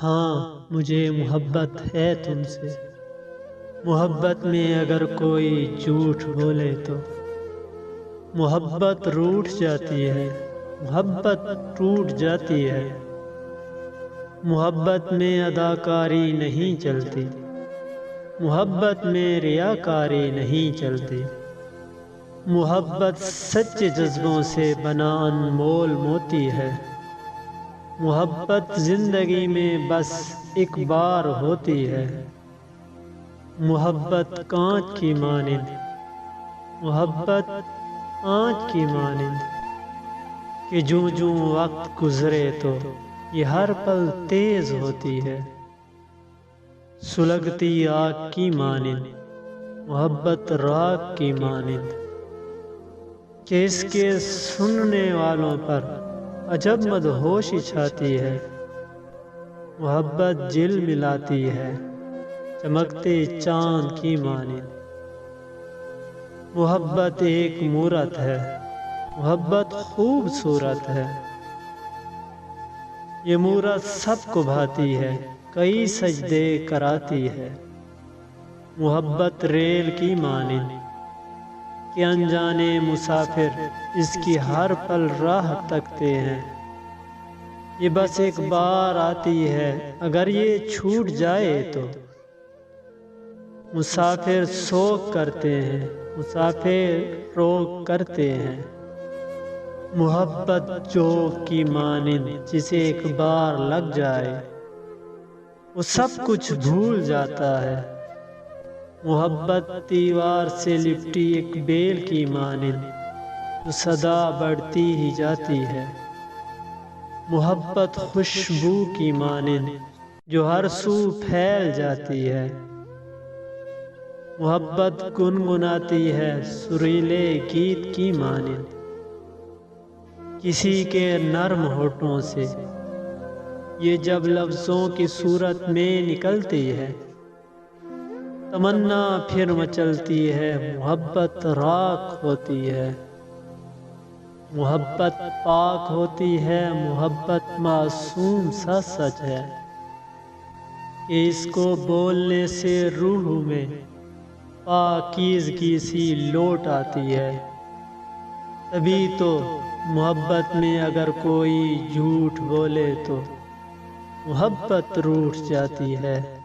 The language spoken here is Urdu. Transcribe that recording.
ہاں مجھے محبت ہے تم سے۔ محبت میں اگر کوئی جھوٹ بولے تو محبت روٹھ جاتی ہے، محبت ٹوٹ جاتی ہے۔ محبت میں اداکاری نہیں چلتی، محبت میں ریاکاری نہیں چلتی۔ محبت سچے جذبوں سے بنا انمول موتی ہے۔ محبت زندگی میں بس ایک بار ہوتی ہے۔ محبت کانچ کی مانند، محبت آنچ کی مانند کہ جوں جوں وقت گزرے تو یہ ہر پل تیز ہوتی ہے۔ سلگتی آگ کی مانند، محبت راگ کی مانند کہ اس کے سننے والوں پر عجب مدہوشی چھاتی ہے۔ محبت جل ملاتی ہے چمکتے چاند کی مانند۔ محبت ایک مورت ہے، محبت خوبصورت ہے۔ یہ مورت سب کو بھاتی ہے، کئی سجدے کراتی ہے۔ محبت ریل کی مانند کہ انجانے مسافر اس کی ہر پل راہ تکتے ہیں۔ یہ بس ایک بار آتی ہے، اگر یہ چھوٹ جائے تو مسافر سوگ کرتے ہیں، مسافر روگ کرتے ہیں۔ محبت چوک کی مانند جسے ایک بار لگ جائے وہ سب کچھ بھول جاتا ہے۔ محبت دیوار سے لپٹی ایک بیل کی مانند جو سدا بڑھتی ہی جاتی ہے۔ محبت خوشبو کی مانند جو ہر سو پھیل جاتی ہے۔ محبت گنگناتی ہے سریلے گیت کی مانند کسی کے نرم ہونٹوں سے، یہ جب لفظوں کی صورت میں نکلتی ہے تمنا پھر مچلتی ہے۔ محبت راکھ ہوتی ہے، محبت پاک ہوتی ہے، محبت معصوم سا سچ ہے کہ اس کو بولنے سے روح میں پاکیزگی سی لوٹ آتی ہے۔ تبھی تو محبت میں اگر کوئی جھوٹ بولے تو محبت روٹھ جاتی ہے۔